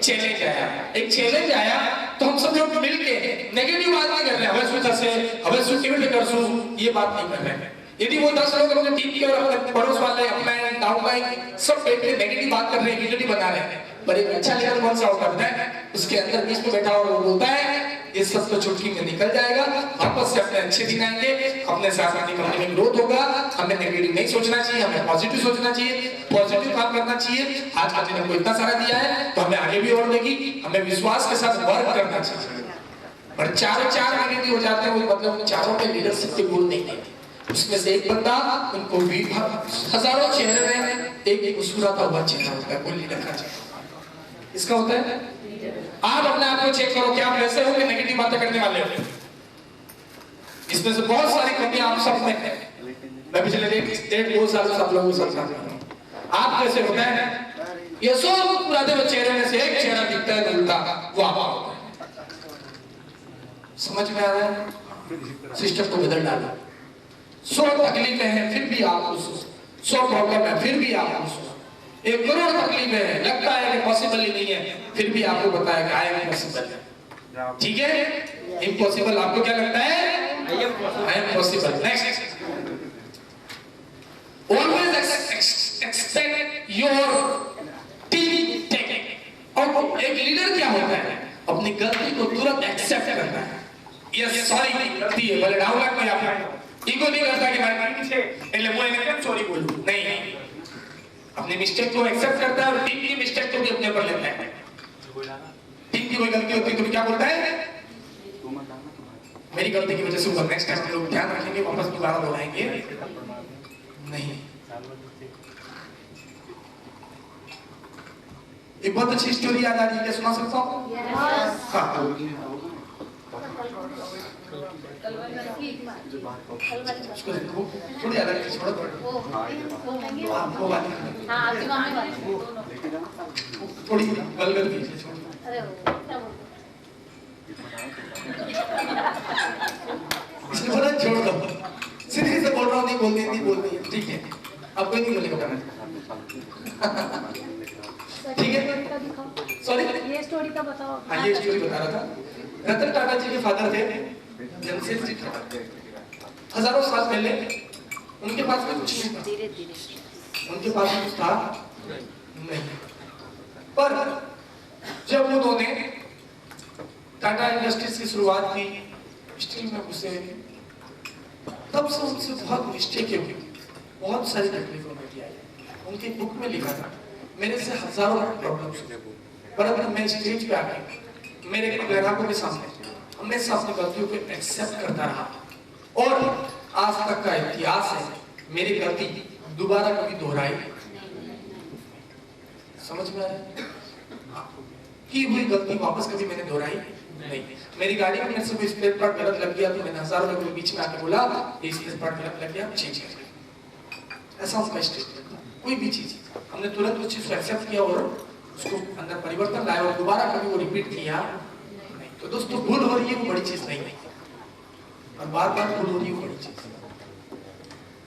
चैलेंज आया। एक चैलेंज आया तो हम सब लोग मिलके नेगेटिव बात नहीं कर रहे हैं, हमें सोचा से हमें सुटिविटी कर सू, ये बात नहीं कर रहे हैं। यदि वो 10 लोग अपने टीम के और अपने पड़ोस वाले अपना गांव का सब बैठ के नेगेटिव बात कर रहे हैं, गिल्टी बना रहे हैं, पर एक अच्छा लीडर कौन सा होता है? उसके अंदर बीच में बैठा और वो बोलता है ये सब तो चुटकी में निकल जाएगा, आपस से अपने अच्छे दिन आएंगे, अपने साथ अपनी कंपनी में ग्रोथ होगा, हमें नेगेटिव नहीं सोचना चाहिए, हमें पॉजिटिव सोचना चाहिए, पॉजिटिव काम करना चाहिए। आज का दिन हमको इतना सारा दिया है तो हमें आगे भी और देगी, हमें विश्वास के साथ वर्क करना चाहिए। पर चार नेगेटिव हो जाते हैं, वो मतलब चारों के लीडरशिप के गुण नहीं देते। उसमें से एक बंदा उनको भी हजारों चेहरे में एक मुस्कुराता हुआ चेहरा होता है, कोई लीडर का चेहरा इसका होता है। आप अपने आप को चेक करो, क्या आप वैसे हो कि नेगेटिव बातें करने वाले हो? इसमें से बहुत सारी कमियां आप सब में है। मैं पिछले 1.5-2 साल से आप लोगों के साथ काम कर रहा हूं। आप कैसे होता है? ये सब मुस्कुराते हुए चेहरे में से एक चेहरा दिखता है उल्टा, वो आप होता है। समझ में आ रहा है? सिस्टम को बदल डाला। 100 तकलीफें हैं फिर भी आप खुश हो, 100 प्रॉब्लम है फिर भी आप खुश हो, 1 करोड़ तकलीफें हैं लगता है कि पॉसिबल ही नहीं है, फिर भी आपको बताया कि आई एम पॉसिबल है। ठीक है? इम्पॉसिबल आपको क्या लगता है? I am possible. Next, always expect your team take. और एक लीडर क्या होता है? अपनी गलती को तुरंत एक्सेप्ट करता है। यस सॉरी गलती है, भले डाउन लग गया, ईगो नहीं करता कि मैं पीछे એટલે હું એને કેમ सॉरी बोलूं, नहीं, अपनी मिस्टेक को एक्सेप्ट करता है और टीम की मिस्टेक को भी अपने ऊपर लेता है। टीम की कोई गलती होती है तो क्या बोलता है? मेरी गलती की वजह से हुआ, नेक्स्ट टाइम लोग ध्यान रखेंगे, वापस दोबारा दोहराएंगे नहीं। एक बहुत अच्छी स्टोरी याद आ रही है, क्या सुना सकता हूँ? हाँ, थोड़ी अलग चीज, थोड़ी गलगल इसने बोला छोड़ दो, सीधे से बोल रहा हूँ, नहीं बोलती है, ठीक है, अब कोई नहीं बोलेगा। ठीक है, सॉरी ये स्टोरी का बताओ। हाँ, ये स्टोरी बता रहा था। रतन टाटा जी के फादर थे जमशेदजी टाटा, हजारों साल पहले उनके पास में कुछ नहीं था, उनके पास कुछ था नहीं, पर जब उन्होंने टाटा इंडस्ट्रीज की शुरुआत की, स्टील में घुसे, तब से उनसे बहुत मिस्टेक हुई, बहुत सारी तकलीफों में किया। उनकी बुक में लिखा था मेरे से हजारों प्रॉब्लम्स हुए, पर अगर मैं स्टेज पे आके मेरे ग्राहकों के सामने हमेशा अपनी गलतियों को एक्सेप्ट करता रहा, और आज तक का इतिहास है मेरी गलती दोबारा कभी दोहराई। समझ में आया? की हुई गलती वापस कभी मैंने दोहराई नहीं। मेरी गाड़ी में मेरे से कोई स्पेयर पार्ट गलत लग गया तो मैंने हजारों लोगों के बीच में आके बोला ये स्पेयर पार्ट गलत लग गया, चेंज कर। ऐसा उसका स्टेटमेंट था। कोई भी चीज हमने तुरंत उस चीज को एक्सेप्ट किया और उसको अंदर परिवर्तन लाया और दोबारा कभी वो रिपीट किया नहीं। तो दोस्तों भूल हो रही है वो बड़ी चीज नहीं है, और बार बार भूल हो रही है वो बड़ी चीज है।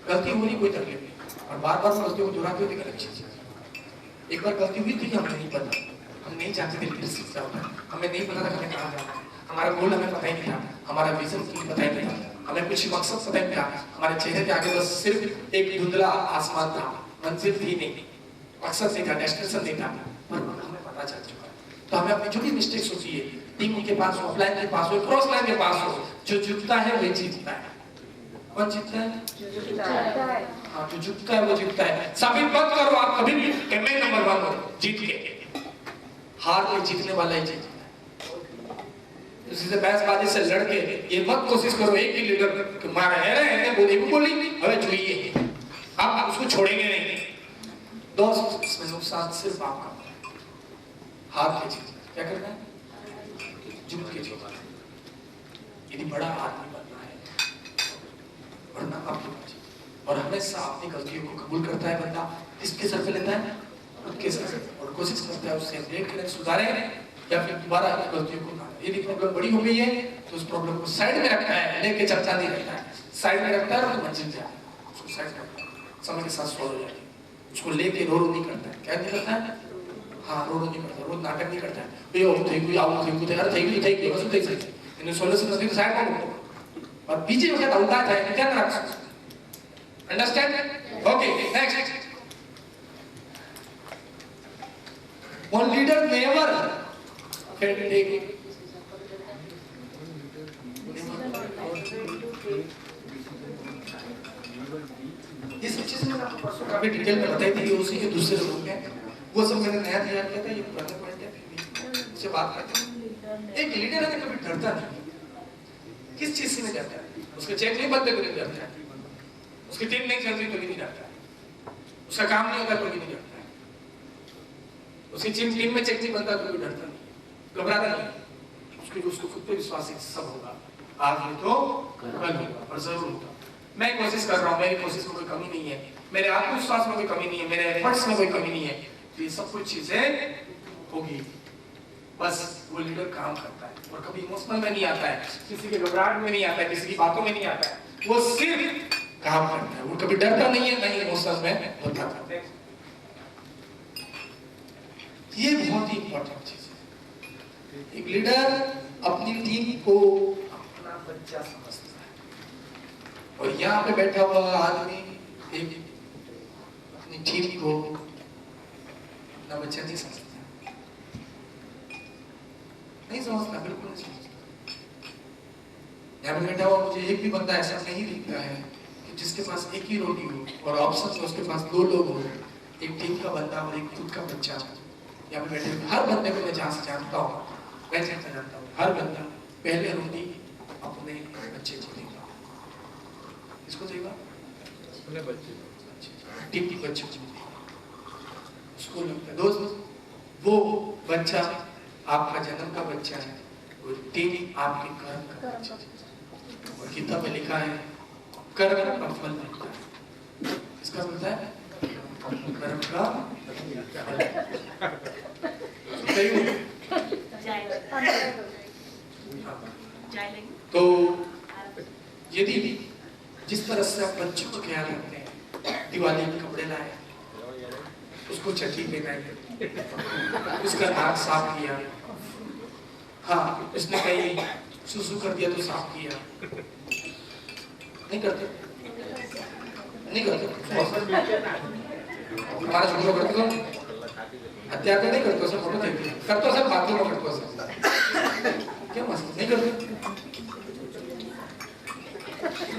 गलती हो रही कोई तकलीफ नहीं, और बार बार गलतियों को दोहराते हुए अलग चीज है। एक बार गलती हुई थी, हमें नहीं पता, हम नहीं जानते थे लीडरशिप क्या होता है, हमें नहीं पता था हमें कहाँ जाना है, हमारा गोल हमें पता ही नहीं था, हमारा विजन पता ही नहीं था, हमें कुछ मकसद पता ही नहीं था, हमारे चेहरे के आगे बस सिर्फ एक धुंधला आसमान था, मंजिल थी नहीं, मकसद नहीं था, डेस्टिनेशन नहीं था, पर हमें पता चल चुका है। तो हमें अपनी जो भी मिस्टेक सोची है, टीम के पास हो, ऑफलाइन के पास हो, क्रॉस लाइन के पास हो, जो जीतता है वही जीतता है। कौन जीतता है? हाँ, जो जीतता है वो जीतता है। साबित मत करो आप कभी भी कि मैं नंबर 1 हूँ, जीत के हार में जीतने वाला ही जीतता है। किसी से बहसबाजी से लड़के ये मत कोशिश करो एक ही लीडर कि मार है बोली हमें चाहिए, आप उसको छोड़ेंगे नहीं। दोस्त इसमें नुकसान सिर्फ आपका, हार के जीत क्या करना है? जीत के जीत। यदि बड़ा आदमी बनना है वरना आपकी मर्जी, और हमेशा अपनी गलतियों को कबूल करता है बंदा, किसके सर पे लेता है? खुद के सर, और कोशिश करता है उससे अपडेट करें, सुधारे, या फिर दोबारा गलतियों को ना। यदि प्रॉब्लम बड़ी हो गई है तो उस प्रॉब्लम को साइड में रखता है, लेके चर्चा नहीं रखता है, साइड में रखता है और मंजिल जाए उसको साइड करता है, समय के साथ सॉल्व हो जाएगी। उसको लेके रो नहीं करता है, क्या नहीं करता है? हाँ, रो नहीं करता, रोज नाटक नहीं करता है, ये हो થઈ ગયું આવું થઈ ગયું અરે થઈ ગયું થઈ ગયું શું થઈ શકે એનું સોલ્યુશન નથી તો સાઈડ માં મૂકો, और બીજી વખત આવું ના થાય એટલે ધ્યાન રાખજો। Understand? Okay, next. One leader never can take ये सब चीजें मैंने आपको परसों काफी डिटेल में बताई थी, उसी के दूसरे लोग हैं, वो सब मैंने नया तैयार किया था, ये पुराने पॉइंट है, फिर भी इससे बात करते हैं। एक लीडर है ना कभी डरता नहीं, किस चीज से नहीं डरता है? उसके चेक नहीं बनते तो नहीं डरता है, उसकी टीम नहीं चल रही तो भी नहीं डरता है, उसका काम नहीं होता तो भी नहीं डरता है, उसकी टीम में चेक नहीं बनता तो भी डरता नहीं, घबराता नहीं, उसको खुद पे विश्वास है सब होगा, आज नहीं तो कल होगा, और जरूर होगा। मैं कोशिश कर रहा हूँ, मेरी कोशिश में कोई कमी नहीं है, मेरे आत्मविश्वास में कोई कमी नहीं है, मेरे एफर्ट्स में कोई कमी नहीं है, तो ये सब कुछ चीजें होगी। बस वो लीडर काम करता है और कभी इमोशनल में नहीं आता है, किसी के घबराहट में नहीं आता है, किसी की बातों में नहीं आता है, वो सिर्फ काम करता है, वो कभी डरता नहीं है, नहीं इमोशनल में होता है। ये बहुत ही इंपॉर्टेंट चीज है। एक लीडर अपनी टीम को अपना बच्चा समझता है, और यहाँ पे बैठा हुआ आदमी एक अपनी टीम को अपना बच्चा नहीं समझता, नहीं समझता, बिल्कुल नहीं समझता। यहाँ पे बैठा हुआ मुझे एक भी बंदा ऐसा नहीं दिखता है कि जिसके पास एक ही रोटी हो और ऑप्शन में उसके पास 2 लोग हो, एक टीम का बंदा और एक खुद का बच्चा। यहाँ पे बैठे हर बंदे को मैं जहाँ से जानता हूँ, मैं जानता हूँ, हर बंदा पहले रोटी अपने बच्चे को देगा। किसको देगा? अपने बच्चे, टीम के बच्चे को देगा। उसको लगता है दोस्त वो बच्चा आपका जन्म का बच्चा है, वो टीम आपके कर्म का बच्चा है, और किताब में लिखा है कर्म का फल मिलता है। किसका मिलता है? कर्म का तो यदि जिस तरह से आप बच्चों को ख्याल रखते हैं, दिवाली में कपड़े लाए, उसको चट्टी पहनाई, उसका नाक साफ किया, हाँ उसने कहीं सुसु कर दिया तो साफ किया, नहीं करते, नहीं करते, हमारा छोटो करते तो हत्या नहीं करते, सब फोटो देखते करते, सब बातों में करते, क्या मस्त नहीं करते।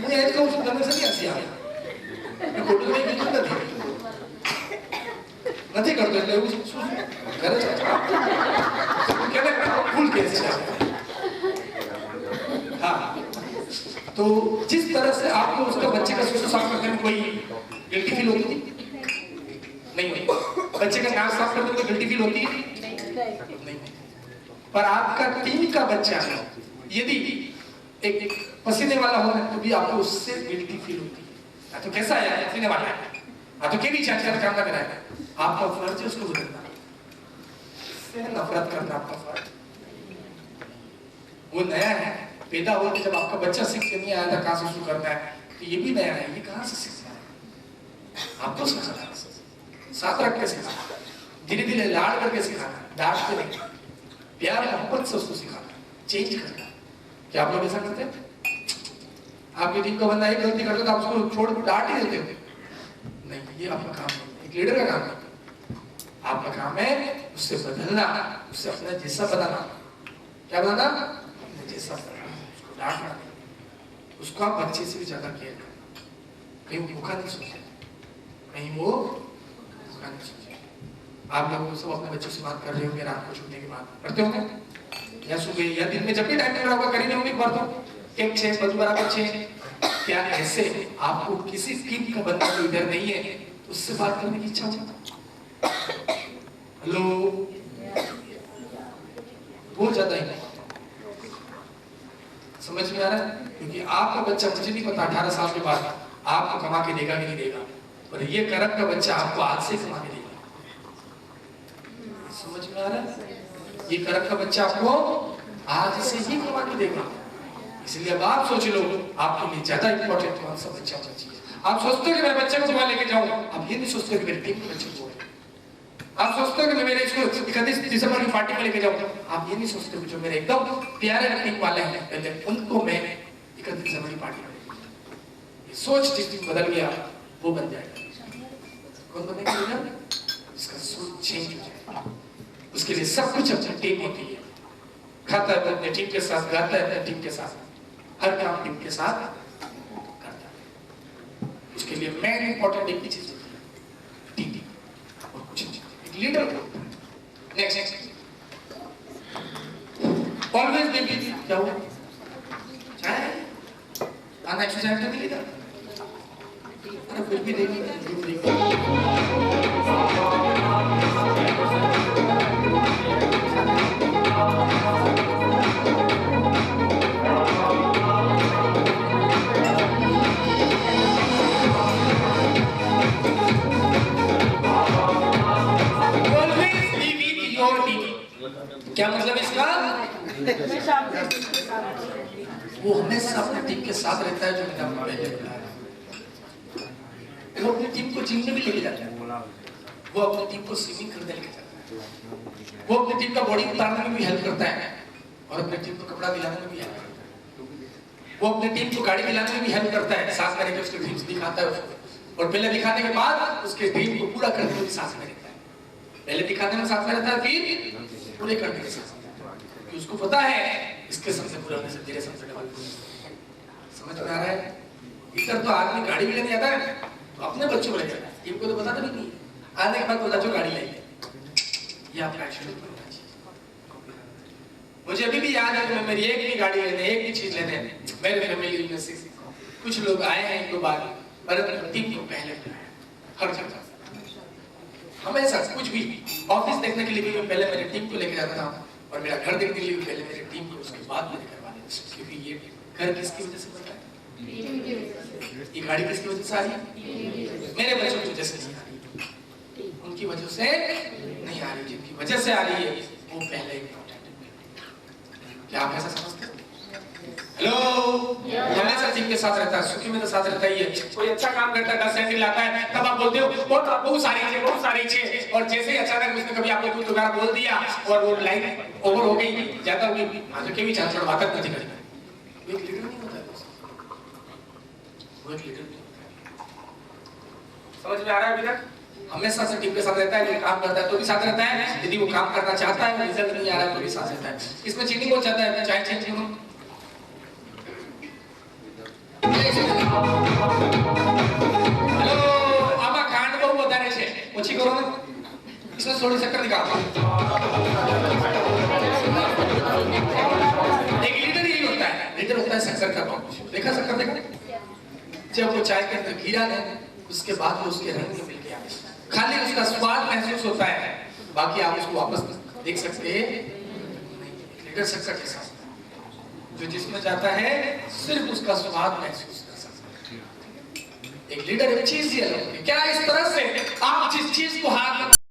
मुझे आज का उस करने से नहीं हंसी आ मैं फोटो नहीं खींचूं नहीं करते એટલે એવું કરે છે क्या ना फुल केस हाँ। तो जिस तरह से आपको उसका बच्चे का सुसु साफ करने में कोई गिल्टी फील होती थी? नहीं होती। बच्चे का नाक साफ करने में कोई गिल्टी फील होती है? नहीं। पर आपका टीम का बच्चा यदि एक पसीने वाला हो तो भी आपको उससे गिल्टी फील होती है। तो कैसा है पसीने वाला है, तो के भी चाचा काम ना कराएगा, आपका फर्ज है उसको बदलना। इससे नफरत करना आपका फर्ज। वो नया है, पैदा होकर जब आपका बच्चा सीख के नहीं आया था कहाँ से शुरू करना है, तो ये भी नया है, ये कहाँ से सीखना है? आपको सिखाना है, साथ रख के सिखाना, धीरे धीरे लाड करके सिखाना, डांट के नहीं, प्यार मोहब्बत से उसको सिखाना, चेंज करना। क्या आप लोग ऐसा करते हैं? आपकी टीम का बंदा एक गलती करता तो आप उसको छोड़ डांट ही देते हो? नहीं, ये आपका काम नहीं, एक लीडर का काम है। आपका काम है उससे बदलना, उससे अपना जैसा बनाना। क्या बनाना? जैसा बनाना, उसको डांटना नहीं, उसको आप बच्चे से भी ज्यादा केयर करना। कहीं वो भूखा नहीं सोचे, कहीं वो भूखा नहीं सोचे। आप लोग सब अपने बच्चों से बात कर रहे होंगे, रात को छूटने के बाद करते होंगे, या सुबह या दिन में, जब भी टाइम मिल रहा होगा कर ही नहीं होंगे। बार तो एक छे बज बराबर छे। क्या ऐसे आपको किसी टीम का बंदा जो इधर नहीं है उससे बात करने की इच्छा होती? हेलो, बहुत ज्यादा ही समझ में आ रहा है? क्योंकि आपका बच्चा, मुझे नहीं पता 18 साल के बाद आपको कमा के देगा कि नहीं देगा, पर ये करक का बच्चा आपको आज से कमा के देगा। समझ में आ रहा है? ये करक का बच्चा आपको आज से ही कमा के देगा। इसलिए अब आप सोच लो, आपके लिए ज्यादा इंपॉर्टेंट कौन सा बच्चा होना चाहिए। आप सोचते हो कि मैं बच्चे को गोवा लेके जाऊं, आप ये नहीं सोचते कि मेरे टीम के बच्चे को, आप सोचते हो कि मैं मेरे इसको 31 दिसंबर की पार्टी में लेके जाऊं, आप ये नहीं सोचते कि जो मेरे एकदम प्यारे टीम वाले हैं पहले उनको मैं 31 दिसंबर की पार्टी में, ये सोच जिस दिन बदल गया वो बन जाएगा। कौन बनेगा लीडर? इसका सोच चेंज हो जाएगा। उसके लिए सब कुछ अपनी टीम होती है, खाता है अपने टीम के साथ, गाता है अपने टीम के साथ, हर काम टीम के साथ करता है। उसके लिए मेन इंपॉर्टेंट एक ही चीज होती है, टीम, और कुछ नहीं। एक लीडर होता है। Next, always be busy. क्या हुआ? चाहे आना एक्सरसाइज नहीं लीडर, अरे कुछ भी देखिए। क्या मतलब इसका? वो हमेशा अपनी टीम के साथ रहता है, जो मैंने आपको पहले बताया। वो अपनी टीम को जिम में भी लेके जाता है, वो अपनी टीम को स्विमिंग करने लेके जाता है, वो अपनी टीम का बॉडी उतारने में भी हेल्प करता है, और अपनी टीम को कपड़ा दिलाने में भी हेल्प करता है, वो अपनी टीम को गाड़ी दिलाने में भी हेल्प करता है, साथ में रहकर उसके ड्रीम्स दिखाता है उसको, और पहले दिखाने के बाद उसके ड्रीम को पूरा करने में भी साथ में रहता है। पहले दिखाने में साथ में रहता है, फिर पूरे करने के साथ, क्योंकि उसको पता है इसके सबसे पूरा होने से तेरे सबसे डबल। समझ में आ रहा है? इधर तो आदमी गाड़ी भी लेने आता है तो अपने बच्चों को लेकर आता है, इनको तो पता भी नहीं, आने के बाद बोला जो गाड़ी लेंगे। ये आपका एक्शन होना चाहिए। मुझे अभी भी याद है कि मैं मेरी एक भी गाड़ी लेने, एक भी चीज लेने, मेरे फैमिली में से कुछ लोग आए हैं, 1-2 बार, पर टीम को पहले बुलाया, हर जगह हमेशा। कुछ भी ऑफिस देखने के लिए भी मैं पहले मेरी टीम को लेकर जाता था, और मेरा घर देखने के लिए भी पहले मेरी टीम को, उसके बाद मेरे घर वाले। क्योंकि ये घर किसकी वजह से बनता है? ये गाड़ी किसकी वजह से आ रही है? मेरे बच्चों की वजह से नहीं आ रही, उनकी वजह से नहीं आ रही, जिनकी वजह से आ रही है वो पहले इंपॉर्टेंट है। क्या आप ऐसा समझते हैं? हेलो, हमेशा टीम के साथ रहता है, सुखी में तो साथ रहता ही है। कोई अच्छा काम करता है, 10 सैंडल लाता है, तब आप बोलते हो बहुत सारी चीजें, और जैसे ही अचानक उसने कभी आपको कुछ दोबारा बोल दिया और वो लाइन ओवर हो गई, ज्यादा हो गई, आगे के भी चांस और बात नहीं करेगा। वो एक लीडर नहीं होता है, वो एक लीडर नहीं होता है। समझ में आ रहा है अभी तक? हमेशा से टीम के साथ रहता है, जो काम करता है तो भी साथ रहता है, यदि वो काम करना चाहता है, रिजल्ट नहीं आ रहा है तो भी साथ रहता है। इसमें चीटिंग बहुत ज्यादा है, चाहे चेंज करो। हेलो, आमा कांड बहु વધારે છે, ઓછી કરો ને, इसमें थोड़ी शक्कर निकाल। एक लीडर यही होता है, लीडर होता है शक्कर का बाप। देखा शक्कर? देखा जब वो चाय के अंदर गिरा ना, उसके बाद वो उसके रंग में मिल गया, खाली उसका स्वाद महसूस होता है, बाकी आप उसको वापस देख सकते हैं नहीं। लीडर शक्कर के साथ जो जिसमें जाता है सिर्फ उसका स्वाद महसूस कर सकता है। एक लीडर एक चीज ये क्या इस तरह से आप जिस चीज को हाथ में